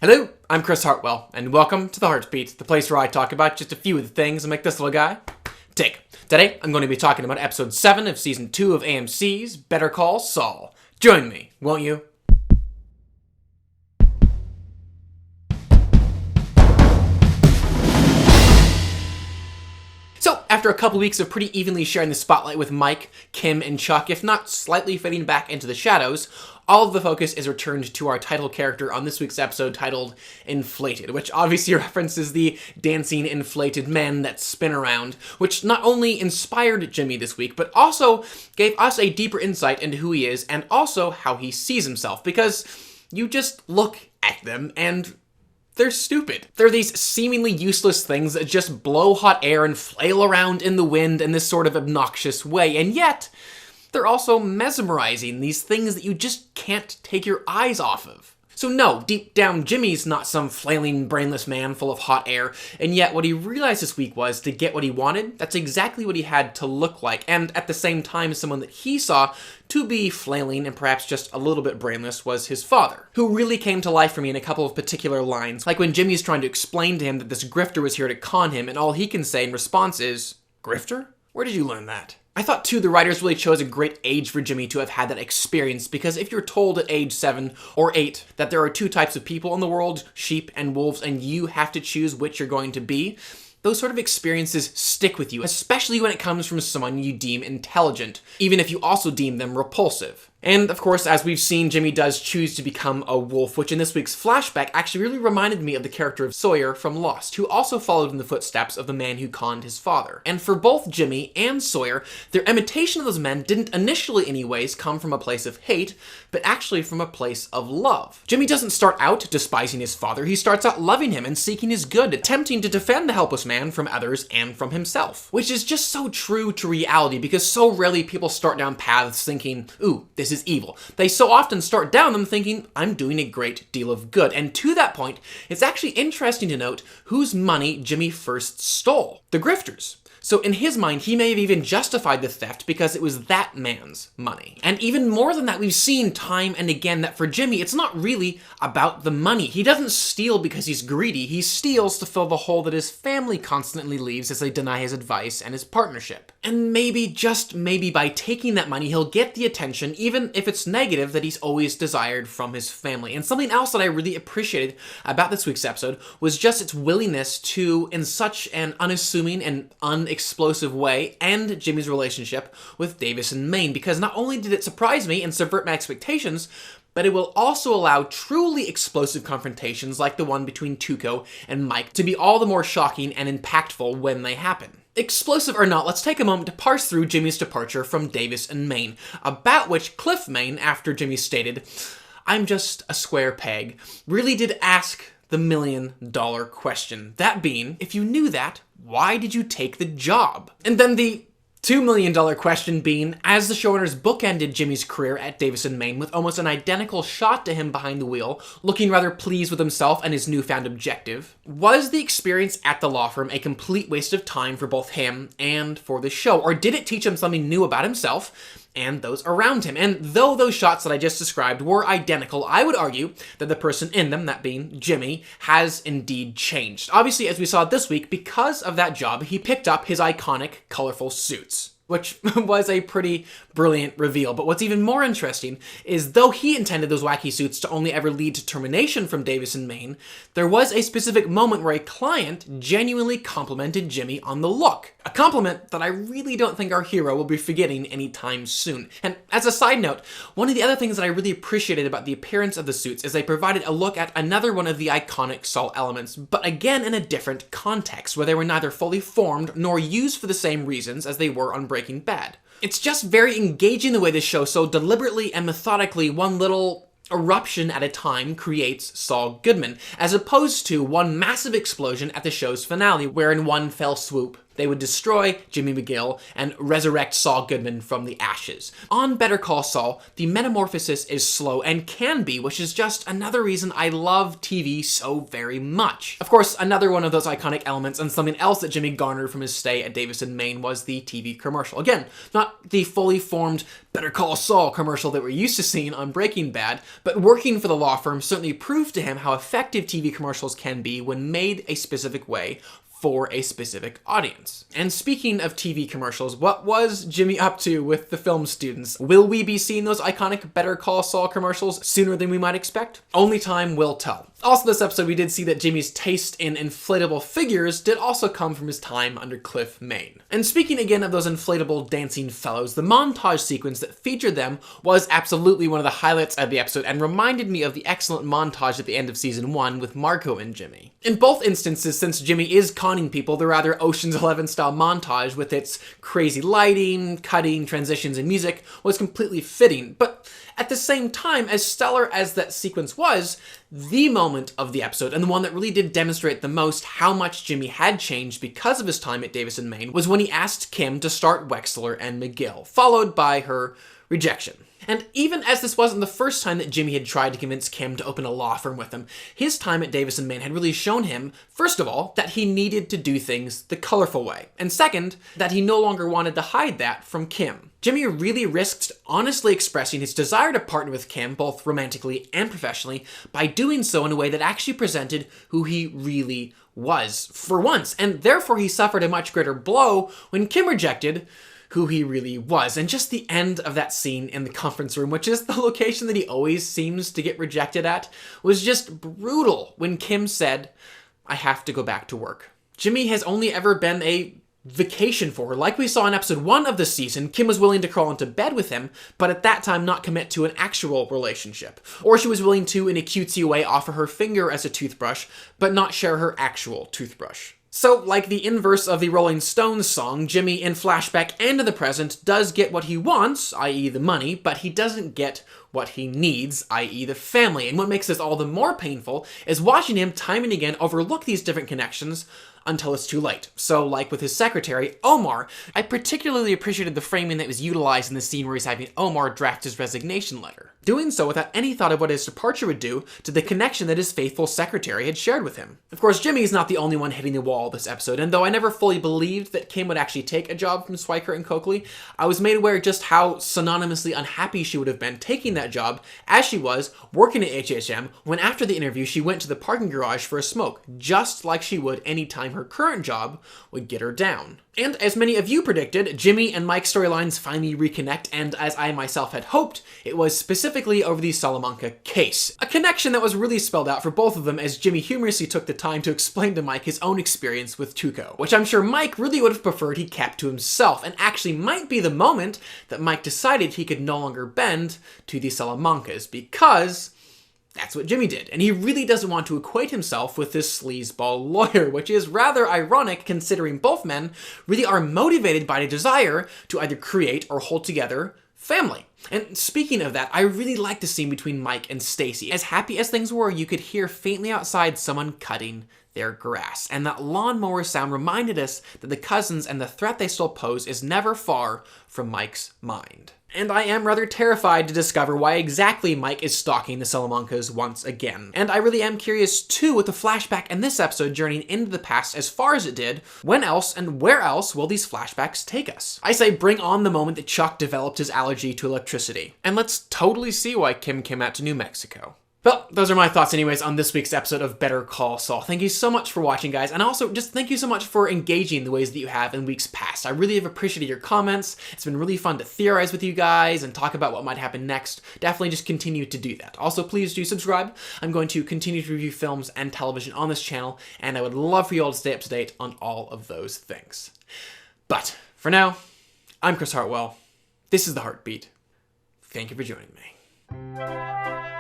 Hello, I'm Chris Hartwell, and welcome to the Heartbeat, the place where I talk about just a few of the things that make this little guy tick. Today, I'm going to be talking about episode 7 of season 2 of AMC's Better Call Saul. Join me, won't you? So, after a couple weeks of pretty evenly sharing the spotlight with Mike, Kim, and Chuck, if not slightly fading back into the shadows, all of the focus is returned to our title character on this week's episode titled Inflated, which obviously references the dancing inflated men that spin around, which not only inspired Jimmy this week, but also gave us a deeper insight into who he is and also how he sees himself, because you just look at them and they're stupid. They're these seemingly useless things that just blow hot air and flail around in the wind in this sort of obnoxious way, and yet they're also mesmerizing, these things that you just can't take your eyes off of. So no, deep down, Jimmy's not some flailing, brainless man full of hot air, and yet what he realized this week was, to get what he wanted, that's exactly what he had to look like, and at the same time, someone that he saw to be flailing and perhaps just a little bit brainless was his father, who really came to life for me in a couple of particular lines, like when Jimmy's trying to explain to him that this grifter was here to con him, and all he can say in response is, "Grifter? Where did you learn that?" I thought, too, the writers really chose a great age for Jimmy to have had that experience, because if you're told at age 7 or 8 that there are two types of people in the world, sheep and wolves, and you have to choose which you're going to be, those sort of experiences stick with you, especially when it comes from someone you deem intelligent, even if you also deem them repulsive. And, of course, as we've seen, Jimmy does choose to become a wolf, which in this week's flashback actually really reminded me of the character of Sawyer from Lost, who also followed in the footsteps of the man who conned his father. And for both Jimmy and Sawyer, their imitation of those men didn't initially anyways come from a place of hate, but actually from a place of love. Jimmy doesn't start out despising his father, he starts out loving him and seeking his good, attempting to defend the helpless man from others and from himself. Which is just so true to reality, because so rarely people start down paths thinking, ooh, this is evil. They so often start down them thinking, I'm doing a great deal of good. And to that point, it's actually interesting to note whose money Jimmy first stole. The grifters. So in his mind, he may have even justified the theft because it was that man's money. And even more than that, we've seen time and again that for Jimmy, it's not really about the money. He doesn't steal because he's greedy. He steals to fill the hole that his family constantly leaves as they deny his advice and his partnership. And maybe, just maybe, by taking that money, he'll get the attention, even if it's negative, that he's always desired from his family. And something else that I really appreciated about this week's episode was just its willingness to, in such an unassuming and unexplosive way, end Jimmy's relationship with Davis and Maine, because not only did it surprise me and subvert my expectations, but it will also allow truly explosive confrontations like the one between Tuco and Mike to be all the more shocking and impactful when they happen. Explosive or not, let's take a moment to parse through Jimmy's departure from Davis and Maine, about which Cliff Maine, after Jimmy stated, "I'm just a square peg," really did ask the $1 million question. That being, if you knew that, why did you take the job? And then the $2 million question being, as the showrunners bookended Jimmy's career at Davis and Maine with almost an identical shot to him behind the wheel, looking rather pleased with himself and his newfound objective, was the experience at the law firm a complete waste of time for both him and for the show? Or did it teach him something new about himself and those around him? And though those shots that I just described were identical, I would argue that the person in them, that being Jimmy, has indeed changed. Obviously, as we saw this week, because of that job, he picked up his iconic, colorful suits, which was a pretty brilliant reveal. But what's even more interesting is, though he intended those wacky suits to only ever lead to termination from Davis and Maine, there was a specific moment where a client genuinely complimented Jimmy on the look. A compliment that I really don't think our hero will be forgetting anytime soon. And as a side note, one of the other things that I really appreciated about the appearance of the suits is they provided a look at another one of the iconic Saul elements, but again in a different context, where they were neither fully formed nor used for the same reasons as they were on Breaking Bad. It's just very engaging the way this show so deliberately and methodically, one little eruption at a time, creates Saul Goodman, as opposed to one massive explosion at the show's finale, where in one fell swoop, they would destroy Jimmy McGill and resurrect Saul Goodman from the ashes. On Better Call Saul, the metamorphosis is slow and can be, which is just another reason I love TV so very much. Of course, another one of those iconic elements and something else that Jimmy garnered from his stay at Davison, Maine was the TV commercial. Again, not the fully formed Better Call Saul commercial that we're used to seeing on Breaking Bad, but working for the law firm certainly proved to him how effective TV commercials can be when made a specific way for a specific audience. And speaking of TV commercials, what was Jimmy up to with the film students? Will we be seeing those iconic Better Call Saul commercials sooner than we might expect? Only time will tell. Also this episode, we did see that Jimmy's taste in inflatable figures did also come from his time under Cliff, Maine. And speaking again of those inflatable dancing fellows, the montage sequence that featured them was absolutely one of the highlights of the episode and reminded me of the excellent montage at the end of season 1 with Marco and Jimmy. In both instances, since Jimmy is conning people, the rather Ocean's 11 style montage with its crazy lighting, cutting, transitions, and music was completely fitting. But at the same time, as stellar as that sequence was, the moment of the episode, and the one that really did demonstrate the most how much Jimmy had changed because of his time at Davison, Maine, was when he asked Kim to start Wexler and McGill, followed by her rejection. And even as this wasn't the first time that Jimmy had tried to convince Kim to open a law firm with him, his time at Davison, Maine had really shown him, first of all, that he needed to do things the colorful way, and second, that he no longer wanted to hide that from Kim. Jimmy really risked honestly expressing his desire to partner with Kim, both romantically and professionally, by doing so in a way that actually presented who he really was, for once, and therefore he suffered a much greater blow when Kim rejected who he really was. And just the end of that scene in the conference room, which is the location that he always seems to get rejected at, was just brutal when Kim said, "I have to go back to work." Jimmy has only ever been a vacation for her. Like we saw in episode 1 of the season, Kim was willing to crawl into bed with him, but at that time not commit to an actual relationship. Or she was willing to, in a cutesy way, offer her finger as a toothbrush, but not share her actual toothbrush. So, like the inverse of the Rolling Stones song, Jimmy in Flashback and in the present does get what he wants, i.e. the money, but he doesn't get what he needs, i.e. the family. And what makes this all the more painful is watching him time and again overlook these different connections until it's too late. So, like with his secretary, Omar, I particularly appreciated the framing that was utilized in the scene where he's having Omar draft his resignation letter, doing so without any thought of what his departure would do to the connection that his faithful secretary had shared with him. Of course, Jimmy is not the only one hitting the wall this episode, and though I never fully believed that Kim would actually take a job from Swiker and Coakley, I was made aware just how synonymously unhappy she would have been taking that job as she was working at HHM when after the interview she went to the parking garage for a smoke, just like she would any time her current job would get her down. And as many of you predicted, Jimmy and Mike's storylines finally reconnect, and as I myself had hoped, it was specifically over the Salamanca case. A connection that was really spelled out for both of them as Jimmy humorously took the time to explain to Mike his own experience with Tuco, which I'm sure Mike really would have preferred he kept to himself, and actually might be the moment that Mike decided he could no longer bend to the Salamancas, because that's what Jimmy did, and he really doesn't want to equate himself with this sleazeball lawyer, which is rather ironic considering both men really are motivated by a desire to either create or hold together family. And speaking of that, I really liked the scene between Mike and Stacy. As happy as things were, you could hear faintly outside someone cutting their grass, and that lawnmower sound reminded us that the cousins and the threat they still pose is never far from Mike's mind. And I am rather terrified to discover why exactly Mike is stalking the Salamancas once again. And I really am curious too with the flashback in this episode journeying into the past as far as it did, when else and where else will these flashbacks take us? I say bring on the moment that Chuck developed his allergy to electricity. And let's totally see why Kim came out to New Mexico. Well, those are my thoughts anyways on this week's episode of Better Call Saul. Thank you so much for watching, guys, and also just thank you so much for engaging the ways that you have in weeks past. I really have appreciated your comments. It's been really fun to theorize with you guys and talk about what might happen next. Definitely just continue to do that. Also, please do subscribe. I'm going to continue to review films and television on this channel, and I would love for you all to stay up to date on all of those things. But for now, I'm Chris Hartwell. This is The Heartbeat. Thank you for joining me.